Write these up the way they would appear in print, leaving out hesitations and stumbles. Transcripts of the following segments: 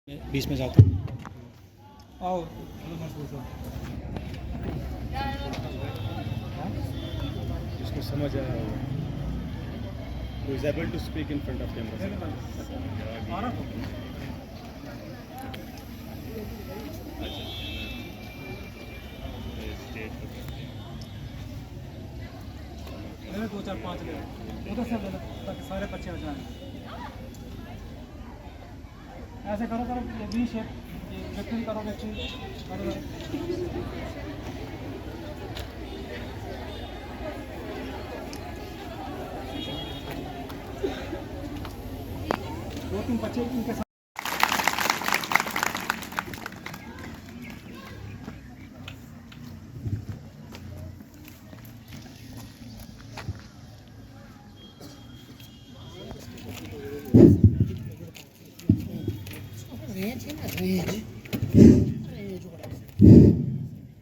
बीच में जाता हूँ। आओ जिसको समझ आया होगा, who is able to speak in front of camera. ले 2 4 5 ले उधर से ले लो ताकि सारे बच्चे आ जाएं। ऐसे करो करो ये वी शेप ये विक्ट्री करो विक्ट्री करो। दो तीन बच्चे इनके साथ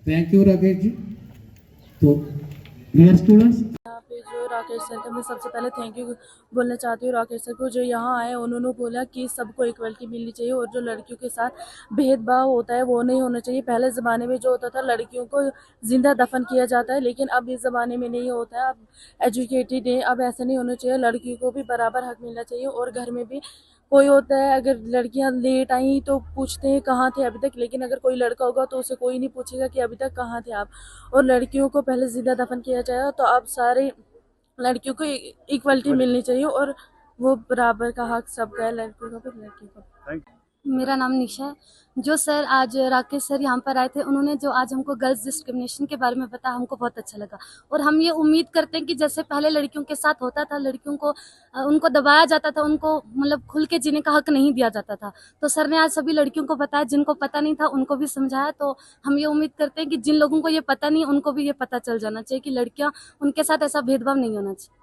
थैंक यू राकेश जी। तो डियर स्टूडेंट्स, यहाँ पे जो राकेश सर का मैं सबसे पहले थैंक यू बोलना चाहती हूँ राकेश सर को, जो यहाँ आए उन्होंने बोला कि सबको इक्वलिटी मिलनी चाहिए और जो लड़कियों के साथ भेदभाव होता है वो नहीं होना चाहिए। पहले ज़माने में जो होता था लड़कियों को जिंदा दफन किया जाता है, लेकिन अब इस ज़माने में नहीं होता है। अब एजुकेटेड है, अब ऐसा नहीं होना चाहिए। लड़कियों को भी बराबर हक मिलना चाहिए। और घर में भी कोई होता है अगर लड़कियां लेट आई तो पूछते हैं कहाँ थे अभी तक, लेकिन अगर कोई लड़का होगा तो उसे कोई नहीं पूछेगा कि अभी तक कहाँ थे आप। और लड़कियों को पहले जिंदा दफन किया जाएगा, तो अब सारे लड़कियों को इक्वलिटी मिलनी चाहिए और वो बराबर का हक सबका है, लड़कियों का भी लड़कियों का। मेरा नाम निशा है। जो सर आज राकेश सर यहाँ पर आए थे, उन्होंने जो आज हमको गर्ल्स डिस्क्रिमिनेशन के बारे में बताया, हमको बहुत अच्छा लगा। और हम ये उम्मीद करते हैं कि जैसे पहले लड़कियों के साथ होता था, लड़कियों को उनको दबाया जाता था, उनको मतलब खुल के जीने का हक नहीं दिया जाता था, तो सर ने आज सभी लड़कियों को बताया, जिनको पता नहीं था उनको भी समझाया। तो हम ये उम्मीद करते हैं कि जिन लोगों को ये पता नहीं उनको भी ये पता चल जाना चाहिए कि लड़कियाँ उनके साथ ऐसा भेदभाव नहीं होना चाहिए।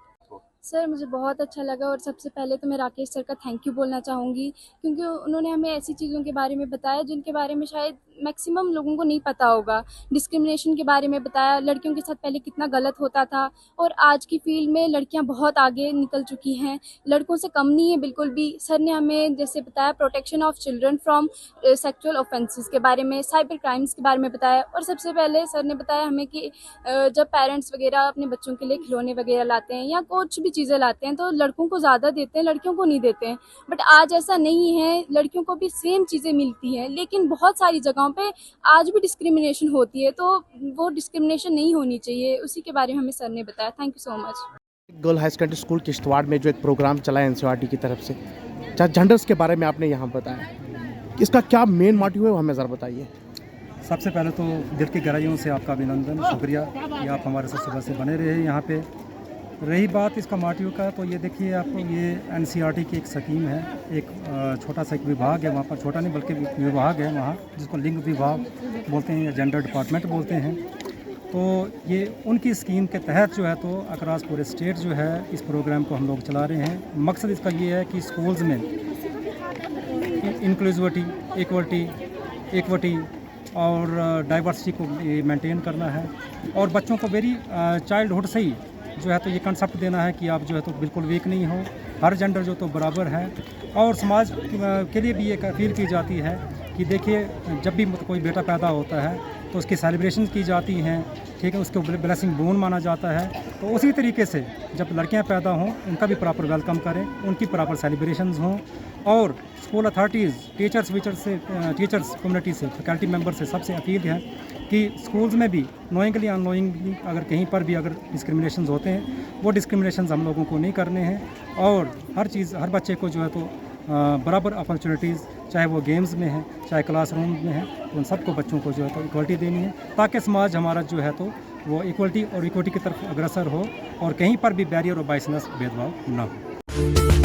सर मुझे बहुत अच्छा लगा और सबसे पहले तो मैं राकेश सर का थैंक यू बोलना चाहूँगी, क्योंकि उन्होंने हमें ऐसी चीज़ों के बारे में बताया जिनके बारे में शायद मैक्सिमम लोगों को नहीं पता होगा। डिस्क्रिमिनेशन के बारे में बताया, लड़कियों के साथ पहले कितना गलत होता था, और आज की फील्ड में लड़कियां बहुत आगे निकल चुकी हैं, लड़कों से कम नहीं है बिल्कुल भी। सर ने हमें जैसे बताया protection of children from sexual offences के बारे में, साइबर क्राइम्स के बारे में बताया। और सबसे पहले सर ने बताया हमें कि जब पेरेंट्स वगैरह अपने बच्चों के लिए खिलौने वगैरह लाते हैं या कुछ भी चीज़ें लाते हैं तो लड़कों को ज़्यादा देते हैं, लड़कियों को नहीं देते हैं। बट आज ऐसा नहीं है, लड़कियों को भी सेम चीज़ें मिलती हैं, लेकिन बहुत सारी जगहों पे आज भी डिस्क्रिमिनेशन होती है, तो वो डिस्क्रिमिनेशन नहीं होनी चाहिए। उसी के बारे में हमें सर ने बताया। Thank you so much. Girl high secondary school Kishtwar में जो एक प्रोग्राम चला है एनसीईआरटी की तरफ से, जेंडर्स के बारे में आपने यहाँ बताया, इसका क्या मेन मोटिव है वो हमें ज़रा बताइए। सबसे पहले तो दिल की गहराइयों से आपका अभिनंदन, शुक्रिया कि आप हमारे साथ सुबह से बने रहे यहाँ पे। रही बात इसका मोटिव का, तो ये देखिए आपको ये एनसीईआरटी की एक स्कीम है, एक छोटा सा एक विभाग है वहाँ पर, छोटा नहीं बल्कि विभाग है वहाँ, जिसको लिंग विभाग बोलते हैं या जेंडर डिपार्टमेंट बोलते हैं। तो ये उनकी स्कीम के तहत जो है तो अक्रॉस पूरे स्टेट जो है इस प्रोग्राम को हम लोग चला रहे हैं। मकसद इसका ये है कि स्कूल्स में इंक्लूसिविटी, इक्वलिटी और डाइवर्सिटी को मेंटेन करना है, और बच्चों को वेरी चाइल्डहुड से ही जो है तो ये कंसेप्ट देना है कि आप जो है तो बिल्कुल वीक नहीं हो, हर जेंडर जो तो बराबर है। और समाज के लिए भी एक अपील की जाती है कि देखिए जब भी कोई बेटा पैदा होता है तो उसकी सेलिब्रेशन की जाती हैं, ठीक है, उसको ब्लेसिंग बोन माना जाता है। तो उसी तरीके से जब लड़कियां पैदा हों उनका भी प्रॉपर वेलकम करें, उनकी प्रॉपर सेलिब्रेशंस हों। और स्कूल अथॉरिटीज़, टीचर्स कम्युनिटी से, फैकल्टी मेंबर से सबसे अपील है कि स्कूल्स में भी नोइंगली अननोइंगली अगर कहीं पर भी अगर डिस्क्रिमिनेशन होते हैं वो डिस्क्रिमिनेशन हम लोगों को नहीं करने हैं, और हर बच्चे को जो है तो बराबर अपॉर्चुनिटीज़, चाहे वो गेम्स में है चाहे क्लासरूम में है, उन सबको बच्चों को जो है तो इक्वलिटी देनी है, ताकि समाज हमारा जो है तो वो इक्वलिटी की तरफ अग्रसर हो और कहीं पर भी बैरियर और बाइसनेस भेदभाव ना हो।